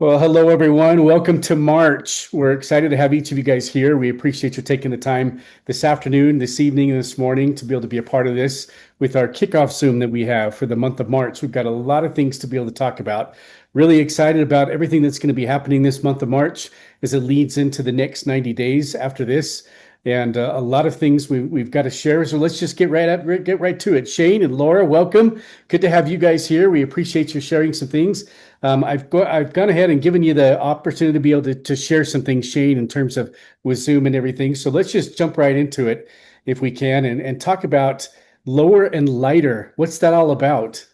Well, hello everyone. Welcome to March. We're excited to have each of you guys here. We appreciate you taking the time this afternoon, this evening, and this morning to be able to be a part of this with our kickoff Zoom that we have for the month of March. We've got a lot of things to be able to talk about. Really excited about everything that's going to be happening this month of March as it leads into the next 90 days after this. And a lot of things we've got to share. So let's just get right to it. Shane and Laura, welcome. Good to have you guys here. We appreciate you sharing some things. I've gone ahead and given you the opportunity to be able to share some things, Shane, in terms of with Zoom and everything. So let's just jump right into it if we can and talk about lower and lighter. What's that all about?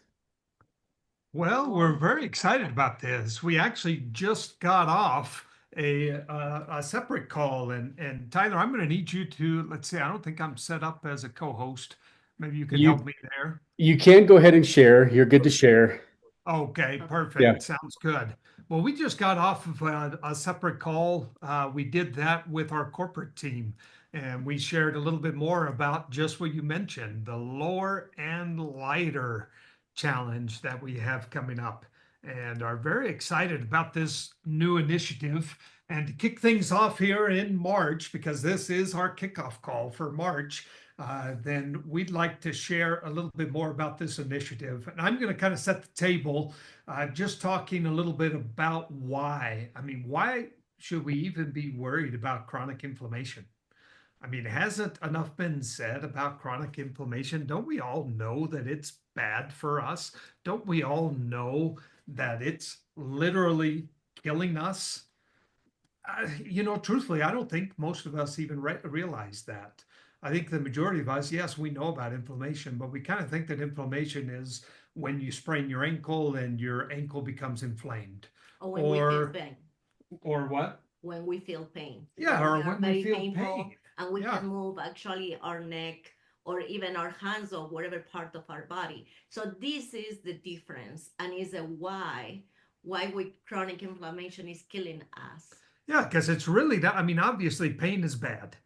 Well, we're very excited about this. We actually just got off a separate call, and Tyler, I'm going to need you to let's see. I don't think I'm set up as a co-host. Maybe you can You help me there. you can go ahead and share. You're good to share. Okay, Yeah. perfect. Sounds good. Well, we just got off of a separate call. We did that with our corporate team, and we shared a little bit more about just what you mentioned, the lower and lighter challenge that we have coming up, and are very excited about this new initiative. And to kick things off here in March, because this is our kickoff call for March, then we'd like to share a little bit more about this initiative. And I'm going to kind of set the table, just talking a little bit about why. I mean, why should we even be worried about chronic inflammation? I mean, hasn't enough been said about chronic inflammation? Don't we all know that it's bad for us? Don't we all know that it's literally killing us? Truthfully, I don't think most of us even realize that. I think the majority of us, yes, we know about inflammation, but we kind of think that inflammation is when you sprain your ankle and your ankle becomes inflamed. Or when we feel Or pain. or what? When we feel pain. Yeah, When we or are when we very feel painful pain. and we Yeah. can move actually our neck or even our hands or whatever part of our body. So this is the difference and is a why with chronic inflammation is killing us. Yeah, because it's really not, I mean, obviously pain is bad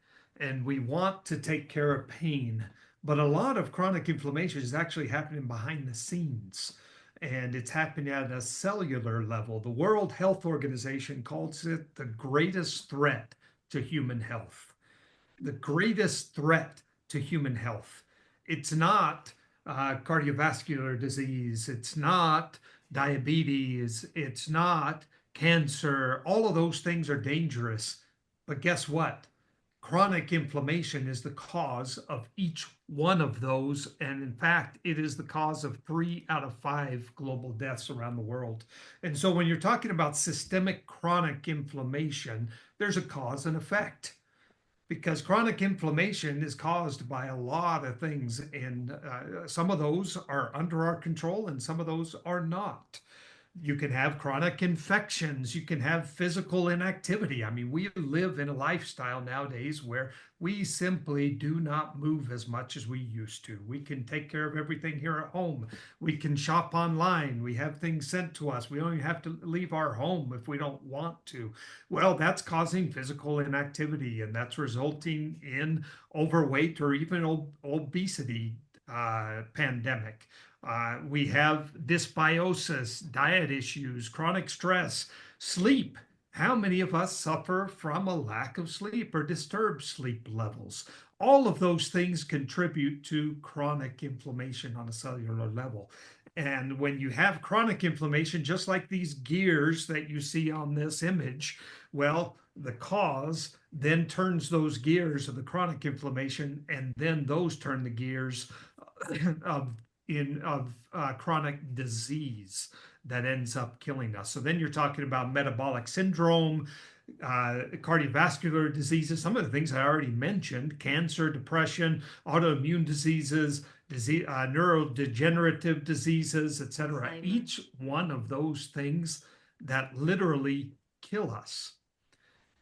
and we want to take care of pain, but a lot of chronic inflammation is actually happening behind the scenes and it's happening at a cellular level. The World Health Organization calls it the greatest threat to human health. The greatest threat to human health. It's not cardiovascular disease, it's not diabetes, it's not cancer. All of those things are dangerous. But guess what? Chronic inflammation is the cause of each one of those. And in fact, it is the cause of 3 out of 5 global deaths around the world. And so when you're talking about systemic chronic inflammation, there's a cause and effect because chronic inflammation is caused by a lot of things, and some of those are under our control, and some of those are not. You can have chronic infections. You can have physical inactivity. I mean, we live in a lifestyle nowadays where we simply do not move as much as we used to. We can take care of everything here at home. We can shop online. We have things sent to us. We only have to leave our home if we don't want to. Well, that's causing physical inactivity, and that's resulting in overweight or even obesity pandemic. We have dysbiosis, diet issues, chronic stress, sleep. How many of us suffer from a lack of sleep or disturbed sleep levels? All of those things contribute to chronic inflammation on a cellular level. And when you have chronic inflammation, just like these gears that you see on this image, well, the cause then turns those gears of the chronic inflammation, and then those turn the gears of chronic disease that ends up killing us. So then you're talking about metabolic syndrome, cardiovascular diseases, some of the things I already mentioned, cancer, depression, autoimmune diseases, neurodegenerative diseases, etc. Each one of those things that literally kill us.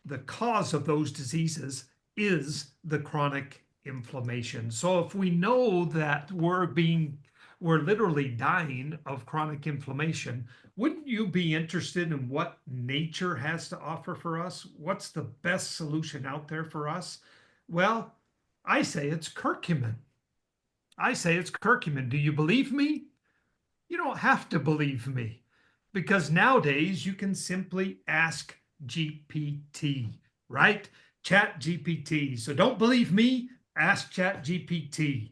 The cause of those diseases is the chronic inflammation. So if we know that we're literally dying of chronic inflammation, wouldn't you be interested in what nature has to offer for us? What's the best solution out there for us? Well, I say it's curcumin. I say it's curcumin. Do you believe me? You don't have to believe me because nowadays you can simply ask GPT, right? Chat GPT. So don't believe me, ask Chat GPT.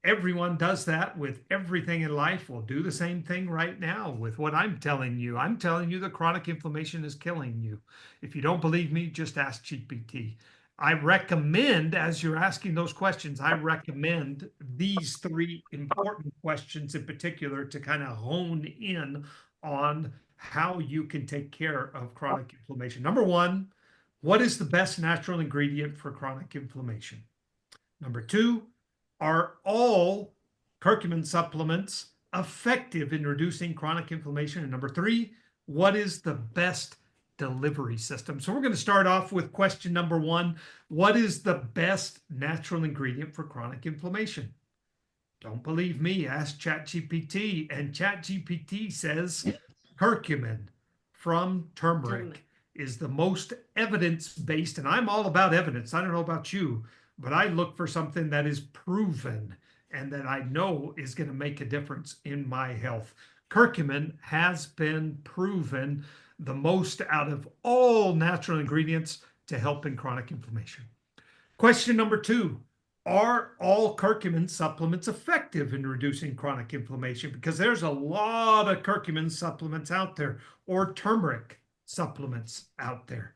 Everyone does that with everything in life. We'll do the same thing right now with what I'm telling you. I'm telling you that chronic inflammation is killing you. If you don't believe me, just ask GPT. I recommend, as you're asking those questions, I recommend these three important questions in particular to kind of hone in on how you can take care of chronic inflammation. Number one, what is the best natural ingredient for chronic inflammation? Number two, are all curcumin supplements effective in reducing chronic inflammation? And number three, what is the best delivery system? So we're going to start off with question number one. What is the best natural ingredient for chronic inflammation? Don't believe me, ask ChatGPT. And ChatGPT says curcumin from turmeric is the most evidence-based, and I'm all about evidence. I don't know about you, but I look for something that is proven and that I know is going to make a difference in my health. Curcumin has been proven the most out of all natural ingredients to help in chronic inflammation. Question number two, are all curcumin supplements effective in reducing chronic inflammation? Because there's a lot of curcumin supplements out there, or turmeric supplements out there.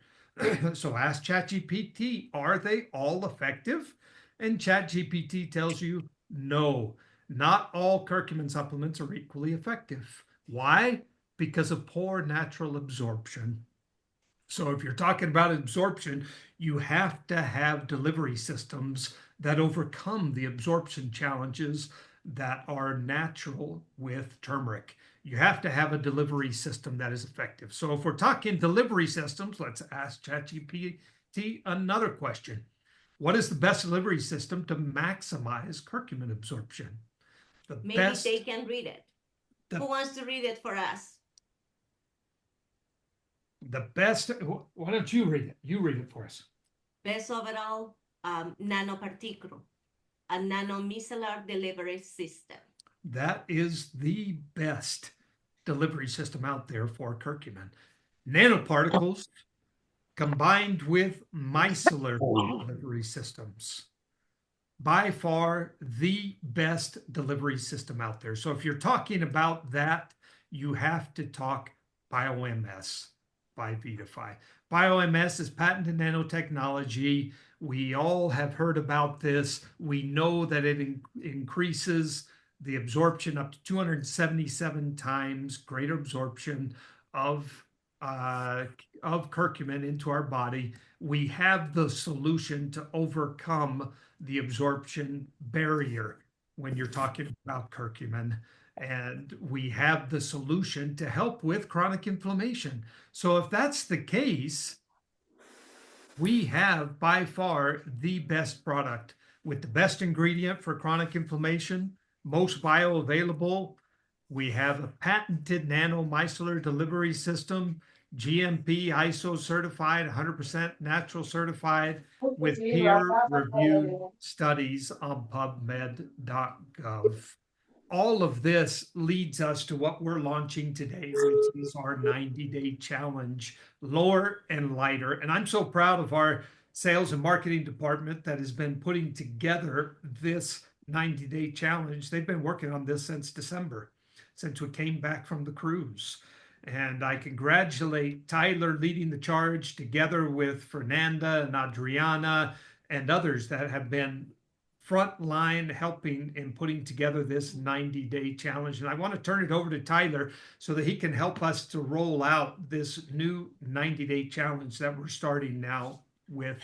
So ask ChatGPT, are they all effective? And ChatGPT tells you, no, not all curcumin supplements are equally effective. Why? Because of poor natural absorption. So if you're talking about absorption, you have to have delivery systems that overcome the absorption challenges that are natural with turmeric. You have to have a delivery system that is effective. So if we're talking delivery systems, let's ask ChatGPT another question. What is the best delivery system to maximize curcumin absorption? Maybe they can read it. Who wants to read it for us? The best, why don't you read it? You read it for us. Best overall nanoparticle, a nanomicellar delivery system. That is the best delivery system out there for curcumin. Nanoparticles combined with micellar delivery systems. By far the best delivery system out there. So if you're talking about that, you have to talk BioMS by VitaFi. BioMS is patented nanotechnology. We all have heard about this. We know that it increases the absorption up to 277 times greater absorption of curcumin into our body. We have the solution to overcome the absorption barrier when you're talking about curcumin. And we have the solution to help with chronic inflammation. So if that's the case, we have by far the best product with the best ingredient for chronic inflammation, most bioavailable. We have a patented nanomicellar delivery system, GMP, ISO certified, 100% natural certified, with peer-reviewed studies on PubMed.gov. All of this leads us to what we're launching today, which is our 90-day challenge, Lower and Lighter. And I'm so proud of our sales and marketing department that has been putting together this 90-day challenge. They've been working on this since December, since we came back from the cruise. And I congratulate Tyler leading the charge together with Fernanda and Adriana and others that have been frontline helping in putting together this 90-day challenge. And I want to turn it over to Tyler so that he can help us to roll out this new 90-day challenge that we're starting now with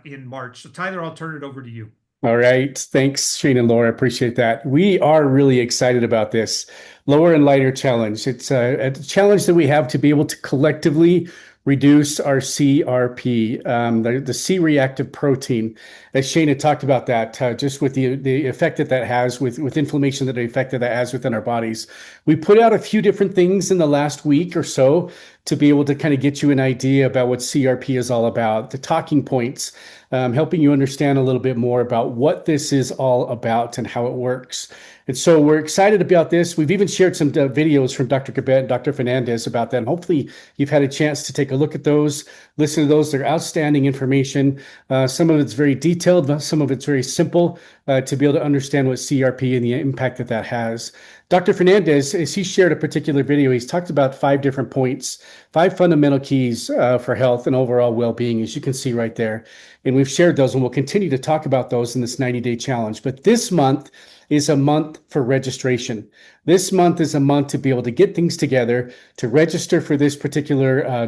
in March. So Tyler, I'll turn it over to you. All right. Thanks, Shane and Laura. Appreciate that. We are really excited about this Lower and Lighter challenge. It's a challenge that we have to be able to collectively reduce our CRP, the C-reactive protein. As Shane had talked about that, just with the effect that has with inflammation, the effect that has within our bodies. We put out a few different things in the last week or so to be able to kind of get you an idea about what CRP is all about, the talking points. helping you understand a little bit more about what this is all about and how it works. And so we're excited about this. We've even shared some videos from Dr. Gabet and Dr. Fernandez about that. And hopefully you've had a chance to take a look at those, listen to those. They're outstanding information. Some of it's very detailed, some of it's very simple to be able to understand what CRP and the impact that that has. Dr. Fernandez, as he shared a particular video, he's talked about 5 different points, 5 fundamental keys for health and overall well-being, as you can see right there. And we've shared those, and we'll continue to talk about those in this 90-day challenge. But this month is a month for registration. This month is a month to be able to get things together, to register for this particular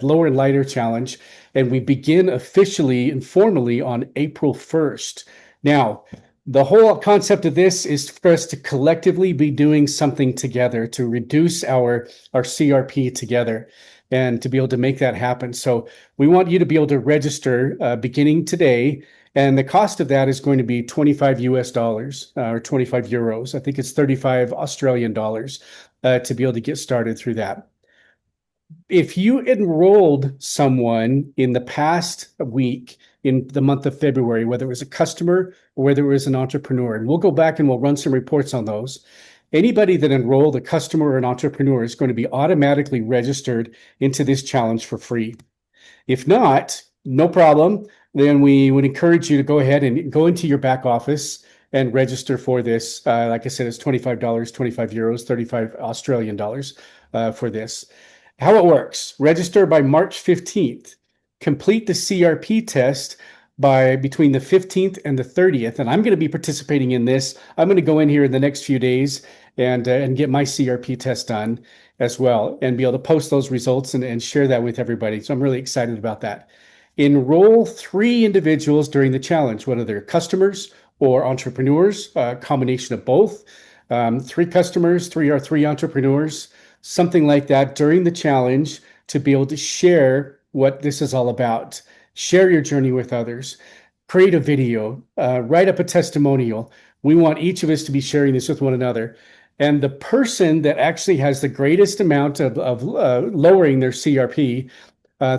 lower and lighter challenge. And we begin officially and formally on April 1st. Now, the whole concept of this is for us to collectively be doing something together to reduce our CRP together and to be able to make that happen. So we want you to be able to register beginning today. And the cost of that is going to be 25 US dollars or 25 euros. I think it's 35 Australian dollars to be able to get started through that. If you enrolled someone in the past week in the month of February, whether it was a customer or whether it was an entrepreneur, and we'll go back and we'll run some reports on those. Anybody that enrolled, a customer or an entrepreneur, is going to be automatically registered into this challenge for free. If not, no problem. Then we would encourage you to go ahead and go into your back office and register for this. Like I said, it's $25, 25 euros, 35 Australian dollars for this. How it works: register by March 15th. Complete the CRP test by between the 15th and the 30th. And I'm going to be participating in this. I'm going to go in here in the next few days and get my CRP test done as well and be able to post those results and share that with everybody. So I'm really excited about that. Enroll 3 individuals during the challenge, whether they're customers or entrepreneurs, a combination of both. 3 customers, 3 entrepreneurs, something like that during the challenge to be able to share what this is all about. Share your journey with others. Create a video. Write up a testimonial. We want each of us to be sharing this with one another. And the person that actually has the greatest amount of lowering their CRP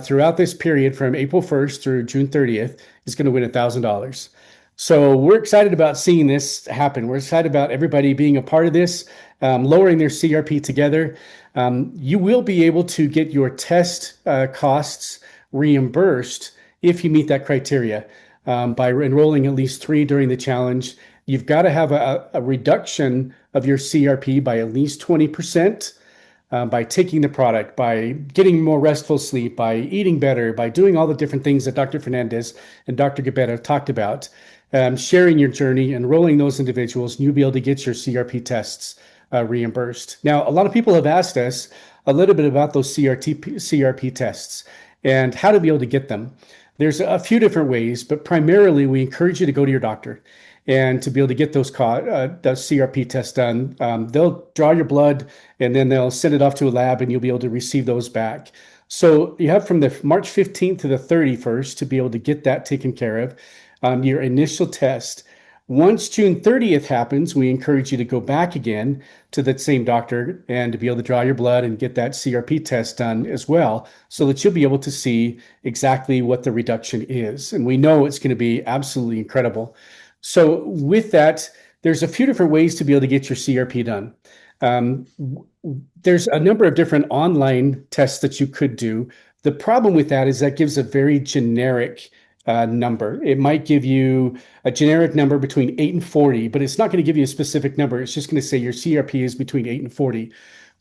throughout this period from April 1st through June 30th is going to win $1,000. So we're excited about seeing this happen. We're excited about everybody being a part of this, lowering their CRP together. You will be able to get your test costs reimbursed if you meet that criteria by enrolling at least 3 during the challenge. You've got to have a reduction of your CRP by at least 20%. By taking the product, by getting more restful sleep, by eating better, by doing all the different things that Dr. Fernandez and Dr. Gabet have talked about, sharing your journey, enrolling those individuals, and you'll be able to get your CRP tests reimbursed. Now, a lot of people have asked us a little bit about those CRP tests and how to be able to get them. There's a few different ways, but primarily we encourage you to go to your doctor and to be able to get those CRP tests done. They'll draw your blood and then they'll send it off to a lab and you'll be able to receive those back. So you have from the March 15th to the 31st to be able to get that taken care of on your initial test. Once June 30th happens, we encourage you to go back again to that same doctor and to be able to draw your blood and get that CRP test done as well, so that you'll be able to see exactly what the reduction is. And we know it's going to be absolutely incredible. So with that, there's a few different ways to be able to get your CRP done. There's a number of different online tests that you could do. The problem with that is that gives a very generic number. It might give you a generic number between 8 and 40, but it's not going to give you a specific number. It's just going to say your CRP is between 8 and 40.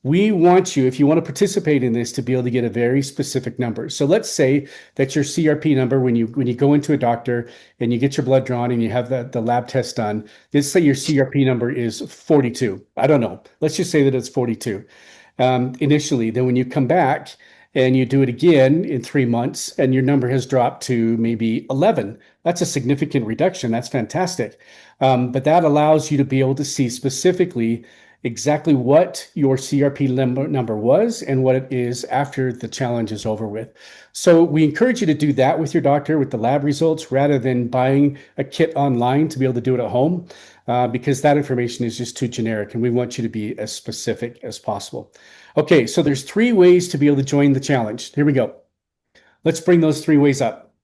We want you, if you want to participate in this, to be able to get a very specific number. So let's say that your CRP number, when you go into a doctor and you get your blood drawn and you have the lab test done, let's say your CRP number is 42. I don't know. Let's just say that it's 42 initially. Then when you come back and you do it again in 3 months and your number has dropped to maybe 11, that's a significant reduction. That's fantastic. But that allows you to be able to see specifically exactly what your CRP number was and what it is after the challenge is over with. So we encourage you to do that with your doctor with the lab results rather than buying a kit online to be able to do it at home because that information is just too generic and we want you to be as specific as possible. Okay, so there's 3 ways to be able to join the challenge. Here we go. Let's bring those 3 ways up.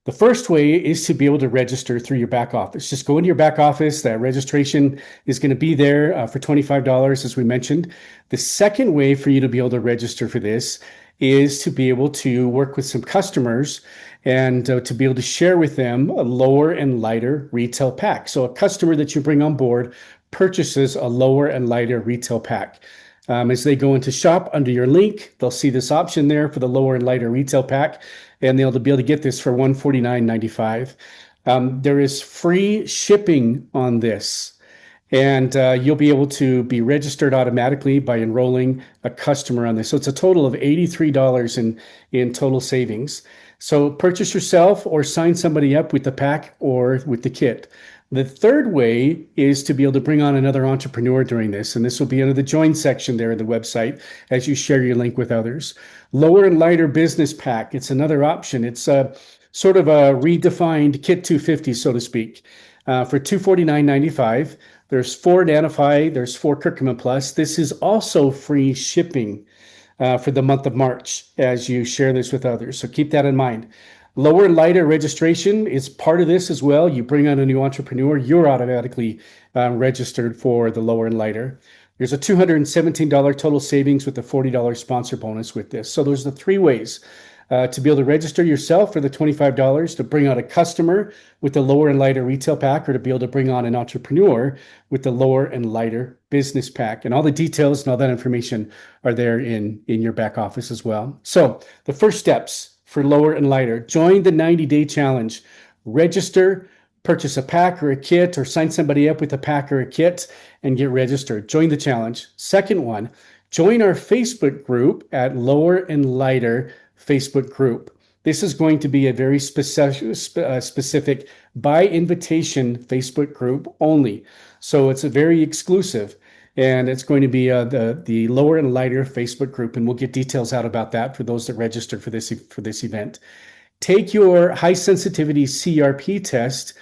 The first way is to be able to register through your back office. Just go into your back office. That registration is going to be there for $25, as we mentioned. The second way for you to be able to register for this is to be able to work with some customers and to be able to share with them a lower and lighter retail pack. So a customer that you bring on board purchases a lower and lighter retail pack. As they go into shop under your link, they'll see this option there for the lower and lighter retail pack, and they'll be able to get this for $149.95. There is free shipping on this, and you'll be able to be registered automatically by enrolling a customer on this. So it's a total of $83 in total savings. So purchase yourself or sign somebody up with the pack or with the kit. The third way is to be able to bring on another entrepreneur during this, and this will be under the join section there in the website as you share your link with others. Lower and lighter business pack, it's another option. It's a sort of a redefined Kit 250, so to speak. For $249.95, there's 4 Nanofy, there's 4 Curcumin Plus. This is also free shipping for the month of March as you share this with others, so keep that in mind. Lower and lighter registration is part of this as well. You bring on a new entrepreneur, you're automatically registered for the lower and lighter. There's a $217 total savings with a $40 sponsor bonus with this. So those are the 3 ways to be able to register yourself for the $25, to bring on a customer with the lower and lighter retail pack, or to be able to bring on an entrepreneur with the lower and lighter business pack. And all the details and all that information are there in your back office as well. So the first steps for lower and lighter: join the 90-day challenge, register, purchase a pack or a kit, or sign somebody up with a pack or a kit and get registered. Join the challenge. Second one, join our Facebook group at Lower and Lighter Facebook group. This is going to be a very specific by invitation Facebook group only. So it's a very exclusive, and it's going to be the Lower and Lighter Facebook group, and we'll get details out about that for those that registered for this event. Take your high sensitivity CRP test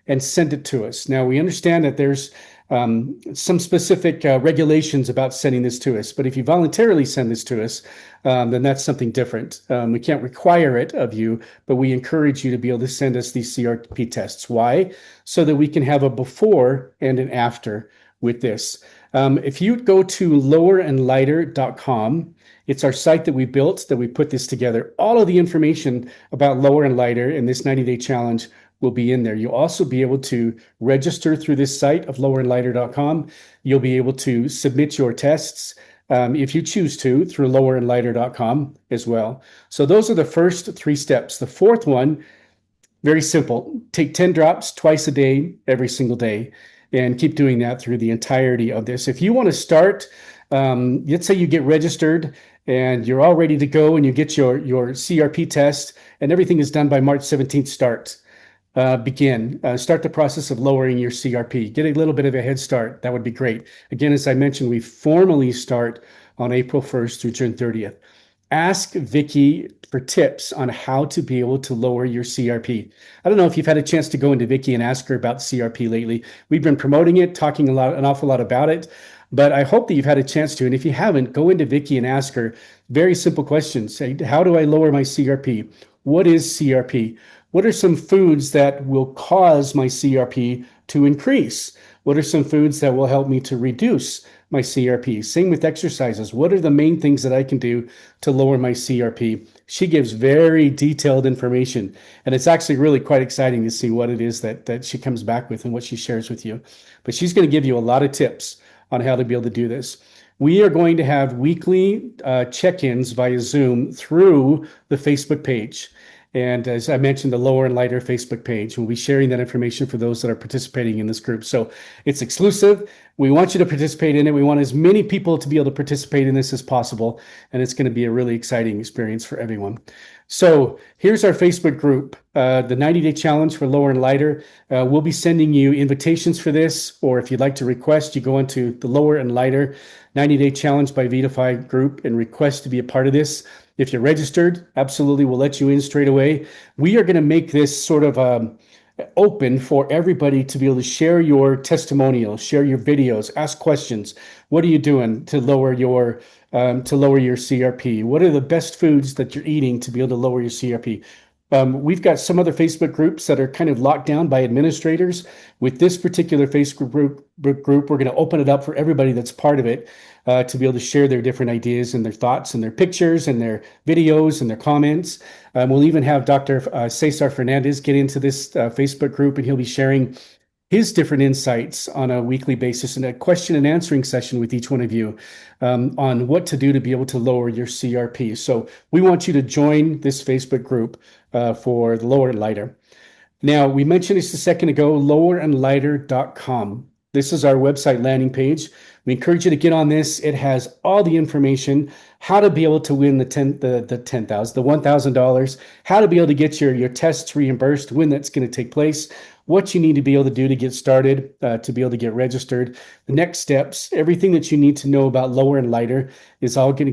and send it to us. Now, we understand that there's some specific regulations about sending this to us, but if you voluntarily send this to us, then that's something different. We can't require it of you, but we encourage you to be able to send us these CRP tests. Why? So that we can have a before and an after with this. If you go to lowerandlighter.com, it's our site that we built, that we put this together. All of the information about Lower and Lighter in this 90-day challenge will be in there. You'll also be able to register through this site of lowerandlighter.com. You'll be able to submit your tests if you choose to through lowerandlighter.com as well. So those are the first 3 steps. The fourth one, very simple. Take 10 drops twice a day, every single day, and keep doing that through the entirety of this. If you want to start, let's say you get registered and you're all ready to go and you get your CRP test and everything is done by March 17th, start the process of lowering your CRP. Get a little bit of a head start. That would be great. Again, as I mentioned, we formally start on April 1st through June 30th. Ask Vicki for tips on how to be able to lower your CRP. I don't know if you've had a chance to go into Vicki and ask her about CRP lately. We've been promoting it, talking an awful lot about it, but I hope that you've had a chance to. And if you haven't, go into Vicki and ask her very simple questions. Say, how do I lower my CRP? What is CRP? What are some foods that will cause my CRP to increase? What are some foods that will help me to reduce my CRP? Same with exercises. What are the main things that I can do to lower my CRP? She gives very detailed information, and it's actually really quite exciting to see what it is that she comes back with and what she shares with you. But she's going to give you a lot of tips on how to be able to do this. We are going to have weekly check-ins via Zoom through the Facebook page. And as I mentioned, the Lower and Lighter Facebook page, we'll be sharing that information for those that are participating in this group. So it's exclusive. We want you to participate in it. We want as many people to be able to participate in this as possible. And it's going to be a really exciting experience for everyone. So here's our Facebook group, the 90-day challenge for Lower and Lighter. We'll be sending you invitations for this, or if you'd like to request, you go into the Lower and Lighter 90-day challenge by Vitafy group and request to be a part of this. If you're registered, absolutely, we'll let you in straight away. We are going to make this sort of open for everybody to be able to share your testimonials, share your videos, ask questions. What are you doing to lower your CRP? What are the best foods that you're eating to be able to lower your CRP? We've got some other Facebook groups that are kind of locked down by administrators. With this particular Facebook group, we're going to open it up for everybody that's part of it to be able to share their different ideas and their thoughts and their pictures and their videos and their comments. We'll even have Dr. Cesar Fernandez get into this Facebook group, and he'll be sharing his different insights on a weekly basis in a question and answering session with each one of you on what to do to be able to lower your CRP. So we want you to join this Facebook group for the Lower and Lighter. Now, we mentioned this a second ago, lowerandlighter.com. This is our website landing page. We encourage you to get on this. It has all the information, how to be able to win the $1,000, how to be able to get your tests reimbursed, when that's going to take place, what you need to be able to do to get started, to be able to get registered, the next steps, everything that you need to know about Lower and Lighter is already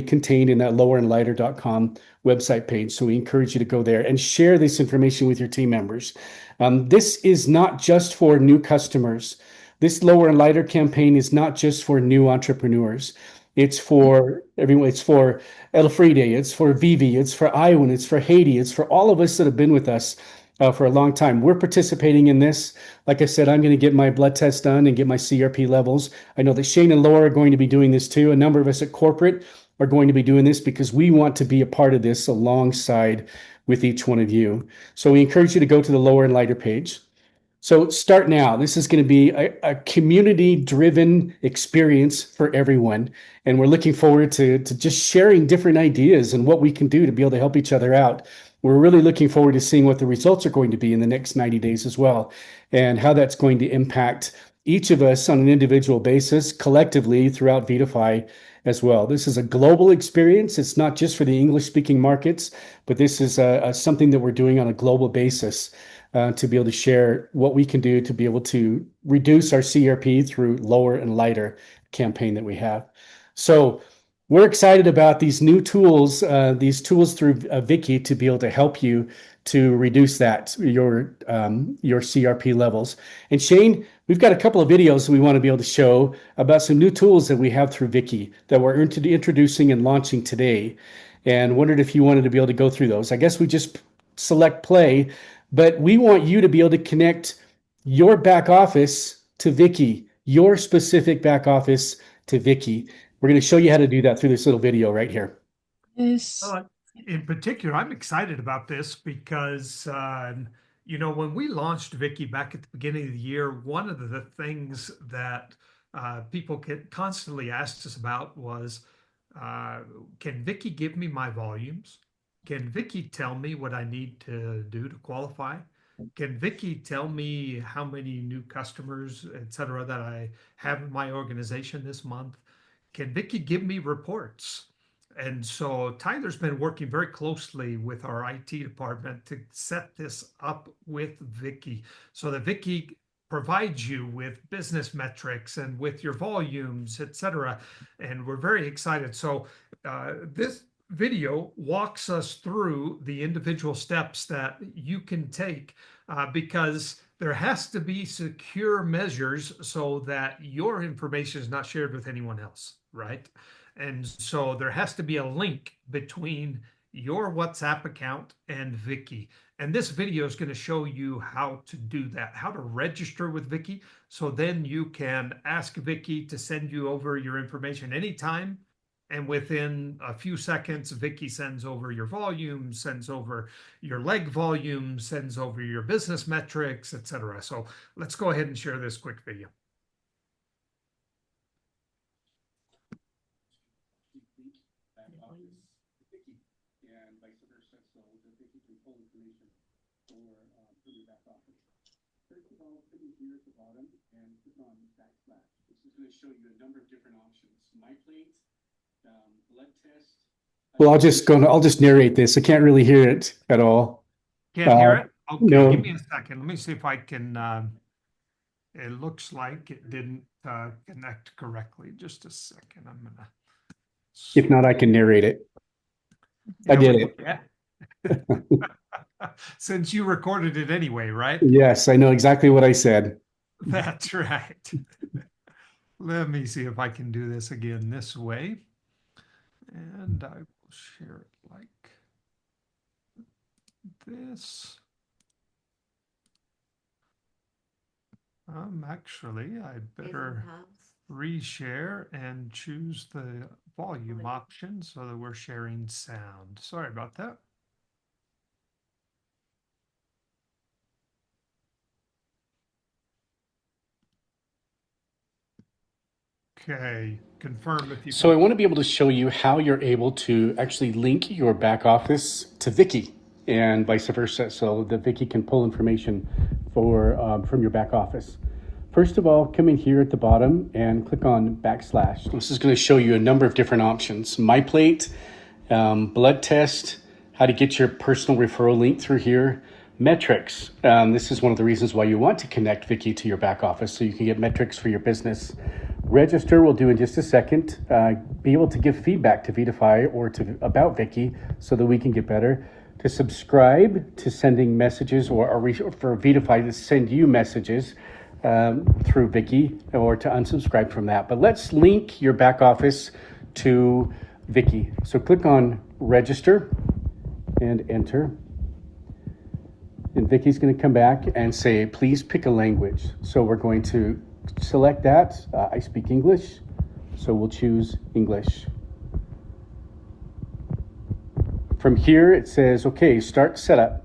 contained in that lowerandlighter.com website page. So we encourage you to go there and share this information with your team members. This is not just for new customers. This Lower and Lighter campaign is not just for new entrepreneurs. It's for everyone. It's for Elfride. It's for Vivi. It's for Iwan. It's for Haiti. It's for all of us that have been with us for a long time. We're participating in this. Like I said, I'm going to get my blood test done and get my CRP levels. I know that Shane and Laura are going to be doing this too. A number of us at corporate are going to be doing this because we want to be a part of this alongside with each one of you. So we encourage you to go to the Lower and Lighter page. So start now. This is going to be a community-driven experience for everyone. And we're looking forward to just sharing different ideas and what we can do to be able to help each other out. We're really looking forward to seeing what the results are going to be in the next 90 days as well, and how that's going to impact each of us on an individual basis, collectively throughout VitaFi as well. This is a global experience. It's not just for the English-speaking markets, but this is something that we're doing on a global basis to be able to share what we can do to be able to reduce our CRP through Lower and Lighter campaign that we have. So we're excited about these new tools, through Vicky to be able to help you to reduce your CRP levels. And Shane, we've got a couple of videos we want to be able to show about some new tools that we have through Vicky that we're introducing and launching today. And wondered if you wanted to be able to go through those. I guess we just select play, but we want you to be able to connect your back office to Vicky, your specific back office to Vicky. We're going to show you how to do that through this little video right here. Yes. In particular, I'm excited about this because, when we launched Vicky back at the beginning of the year, one of the things that people constantly asked us about was, can Vicky give me my volumes? Can Vicky tell me what I need to do to qualify? Can Vicky tell me how many new customers, et cetera, that I have in my organization this month? Can Vicky give me reports? And so Tyler's been working very closely with our IT department to set this up with Vicky so that Vicky provides you with business metrics and with your volumes, et cetera. And we're very excited. So this video walks us through the individual steps that you can take because there has to be secure measures so that your information is not shared with anyone else, right? And so there has to be a link between your WhatsApp account and Vicky. And this video is going to show you how to do that, how to register with Vicky. So then you can ask Vicky to send you over your information anytime. And within a few seconds, Vicky sends over your volume, sends over your leg volume, sends over your business metrics, et cetera. So let's go ahead and share this quick video. First of all, click here at the bottom and click on backslash. This is going to show you a number of different options. MyPlate, blood test. Well, I'll just narrate this. I can't really hear it at all. Can't hear it? Okay, no. Give me a second. Let me see if I can. It looks like it didn't connect correctly. Just a second. I'm gonna. If not, I can narrate it. I did it. Yeah. Since you recorded it anyway, right? Yes, I know exactly what I said. That's right. Let me see if I can do this again this way. And I will share it like this. Actually, I better reshare and choose the volume option so that we're sharing sound. Sorry about that. Okay, confirm if you So I want to be able to show you how you're able to actually link your back office to Vicky and vice versa, so that Vicky can pull information from your back office. First of all, come in here at the bottom and click on /. This is going to show you a number of different options. MyPlate, blood test, how to get your personal referral link through here. Metrics. This is one of the reasons why you want to connect Vicky to your back office, so you can get metrics for your business. Register we'll do in just a second. Be able to give feedback to Vidify or about Vicky so that we can get better. To subscribe to sending messages or for Vidify to send you messages through Vicky, or to unsubscribe from that. But let's link your back office to Vicky. So click on register and enter. And Vicky's going to come back and say, please pick a language. So we're going to select that. I speak English, so we'll choose English. From here, it says, okay, start setup.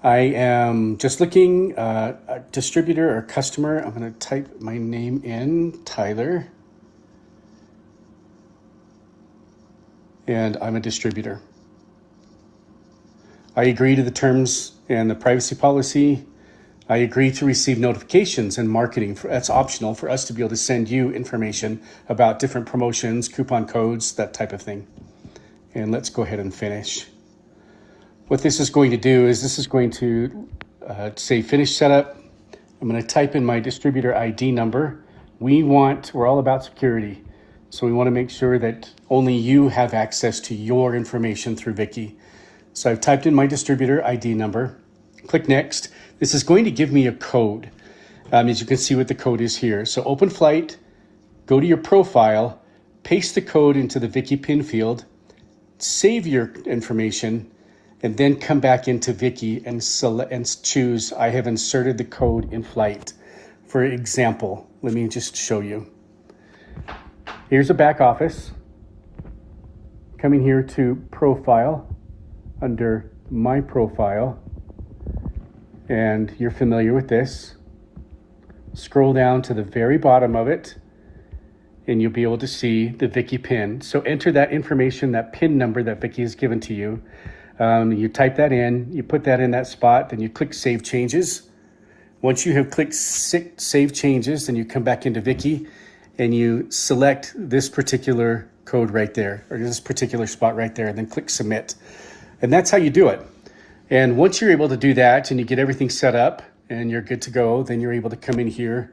I am just looking a distributor or customer. I'm going to type my name in, Tyler. And I'm a distributor. I agree to the terms and the privacy policy. I agree to receive notifications and marketing. That's optional for us to be able to send you information about different promotions, coupon codes, that type of thing. And let's go ahead and finish. What this is going to do is this is going to say finish setup. I'm going to type in my distributor ID number. We're all about security. So we want to make sure that only you have access to your information through Vicky. So I've typed in my distributor ID number. Click next. This is going to give me a code. As you can see what the code is here. So open Flight, go to your profile, paste the code into the Vicky pin field, save your information, and then come back into Vicky and choose, I have inserted the code in Flight. For example, let me just show you. Here's a back office. Coming here to profile, under my profile, and you're familiar with this. Scroll down to the very bottom of it, and you'll be able to see the Vicky pin. So enter that information, that pin number that Vicky has given to you. You type that in, you put that in that spot, then you click Save Changes. Once you have clicked Save Changes, then you come back into Vicky and you select this particular code right there, or this particular spot right there, and then click Submit. And that's how you do it. And once you're able to do that and you get everything set up and you're good to go, then you're able to come in here,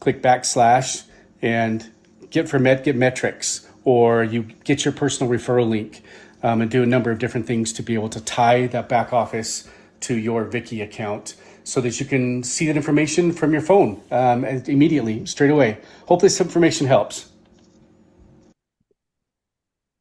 click / and get metrics, or you get your personal referral link, and do a number of different things to be able to tie that back office to your Vicky account so that you can see that information from your phone immediately, straight away. Hope this information helps.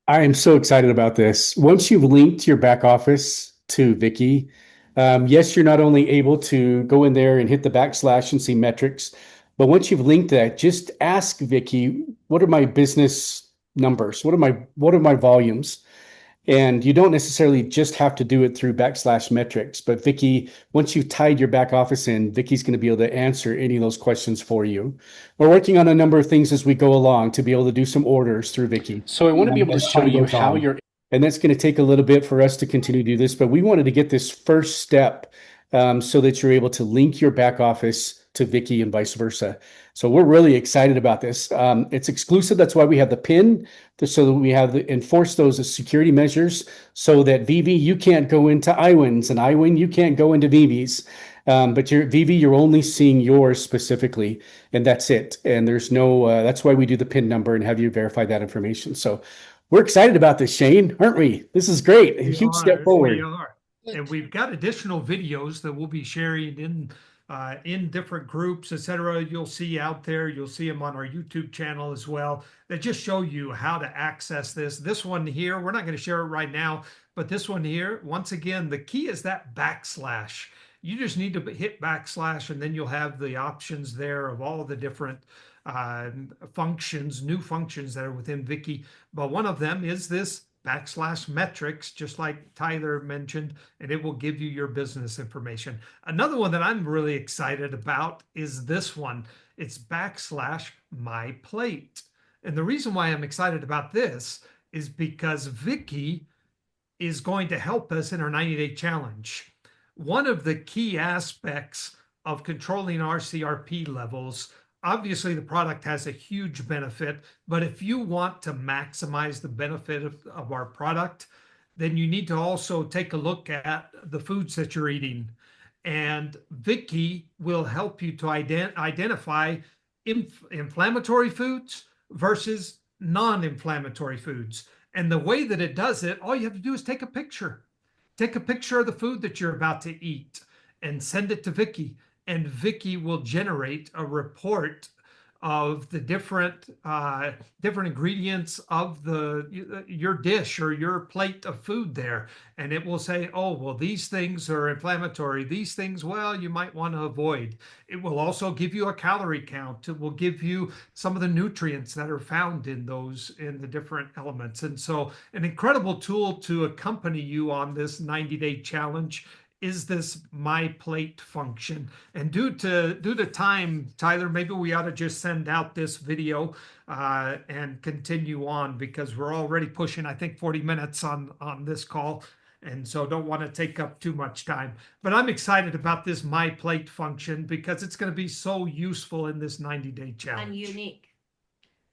I am so excited about this. Once you've linked your back office to Vicky, yes, you're not only able to go in there and hit the / and see metrics, but once you've linked that, just ask Vicky, what are my business numbers? What are my volumes? And you don't necessarily just have to do it through / metrics, but Vicky, once you've tied your back office in, Vicky's going to be able to answer any of those questions for you. We're working on a number of things as we go along to be able to do some orders through Vicky. So I want to be able to show you how and that's going to take a little bit for us to continue to do this, but we wanted to get this first step so that you're able to link your back office to Vicky and vice versa. So we're really excited about this. It's exclusive. That's why we have the PIN, so that we have enforce those as security measures so that VV, you can't go into iWin's, and iWin, you can't go into VV's. But VV, you're only seeing yours specifically, and that's it. And there's no, that's why we do the PIN number and have you verify that information. So we're excited about this, Shane, aren't we? This is great. A huge step forward. We are. And we've got additional videos that we'll be sharing in in different groups, etc. You'll see out there. You'll see them on our YouTube channel as well. That just show you how to access this. This one here, we're not going to share it right now, but this one here, once again, the key is that backslash. You just need to hit backslash, and then you'll have the options there of all the different functions, new functions that are within Wiki. But one of them is this backslash metrics, just like Tyler mentioned, and it will give you your business information. Another one that I'm really excited about is this one. It's backslash my plate. And the reason why I'm excited about this is because Wiki is going to help us in our 90-day challenge. One of the key aspects of controlling our CRP levels, obviously the product has a huge benefit, but if you want to maximize the benefit of our product, then you need to also take a look at the foods that you're eating. And Wiki will help you to identify inflammatory foods versus non-inflammatory foods. And the way that it does it, all you have to do is take a picture. Take a picture of the food that you're about to eat and send it to Wiki. And Wiki will generate a report of the different ingredients of your dish or your plate of food there, and it will say, oh well, these things are inflammatory, these things, well, you might want to avoid. It will also give you a calorie count. It will give you some of the nutrients that are found in the different elements. And so an incredible tool to accompany you on this 90-day challenge is this my plate function. And due to time, Tyler, maybe we ought to just send out this video and continue on, because we're already pushing, I think, 40 minutes on this call. And so don't want to take up too much time. But I'm excited about this my plate function because it's going to be so useful in this 90-day challenge. And unique.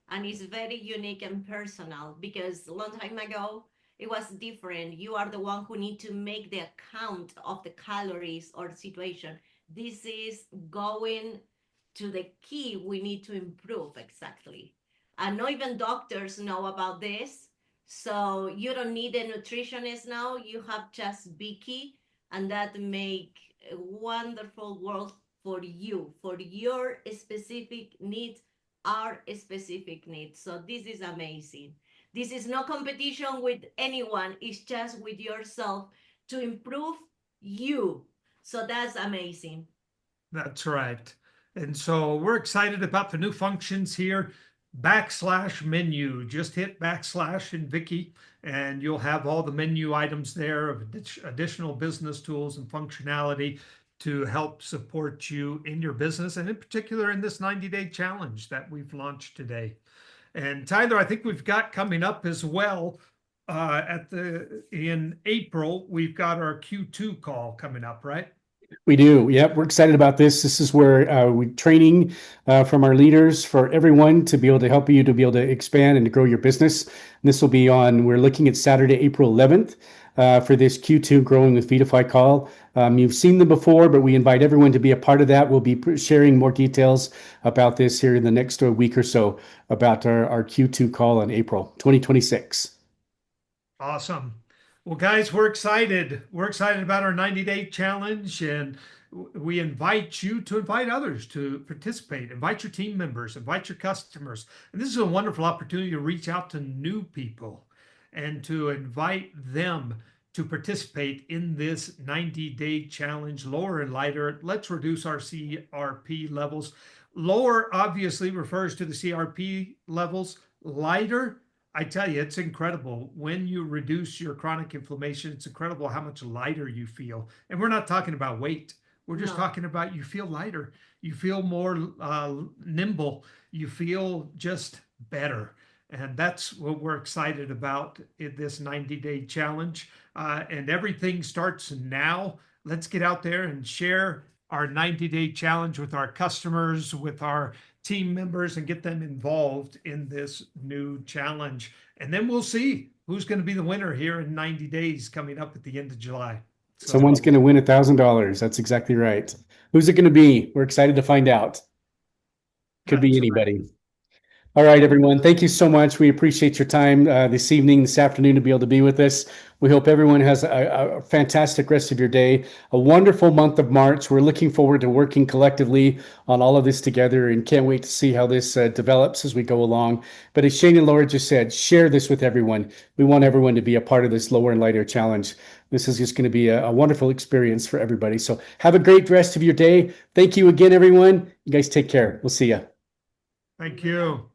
And it's very unique and personal, because a long time ago, it was different. You are the one who need to make the account of the calories or situation. This is going to the key we need to improve exactly. And not even doctors know about this. So you don't need a nutritionist now. You have just Wiki, and that make a wonderful world for you, for your specific needs, our specific needs. So this is amazing. This is no competition with anyone. It's just with yourself to improve you. So that's amazing. That's right. And so we're excited about the new functions here. Backslash menu. Just hit backslash in Wiki, and you'll have all the menu items there of additional business tools and functionality to help support you in your business, and in particular in this 90-day challenge that we've launched today. And Tyler, I think we've got coming up as well in April, we've got our Q2 call coming up, right? We do. Yep. We're excited about this. This is where we're training from our leaders for everyone to be able to help you to be able to expand and to grow your business. And this will be we're looking at Saturday, April 11th for this Q2 Growing with Vitify call. You've seen them before, but we invite everyone to be a part of that. We'll be sharing more details about this here in the next week or so about our Q2 call in April 2026. Awesome. Well, guys, we're excited. We're excited about our 90-day challenge, and we invite you to invite others to participate. Invite your team members, invite your customers. And this is a wonderful opportunity to reach out to new people and to invite them to participate in this 90-day challenge. Lower and lighter. Let's reduce our CRP levels. Lower obviously refers to the CRP levels. Lighter, I tell you, it's incredible. When you reduce your chronic inflammation, it's incredible how much lighter you feel. And we're not talking about weight. We're just talking about you feel lighter. You feel more nimble. You feel just better. And that's what we're excited about in this 90-day challenge. And everything starts now. Let's get out there and share our 90-day challenge with our customers, with our team members, and get them involved in this new challenge. And then we'll see who's going to be the winner here in 90 days coming up at the end of July. So, someone's going to win $1,000. That's exactly right. Who's it going to be? We're excited to find out. Could be anybody. Right. All right, everyone. Thank you so much. We appreciate your time this evening, this afternoon to be able to be with us. We hope everyone has a fantastic rest of your day, a wonderful month of March. We're looking forward to working collectively on all of this together and can't wait to see how this develops as we go along. But as Shane and Laura just said, share this with everyone. We want everyone to be a part of this Lower and Lighter Challenge. This is just going to be a wonderful experience for everybody. So have a great rest of your day. Thank you again, everyone. You guys take care. We'll see you. Thank you.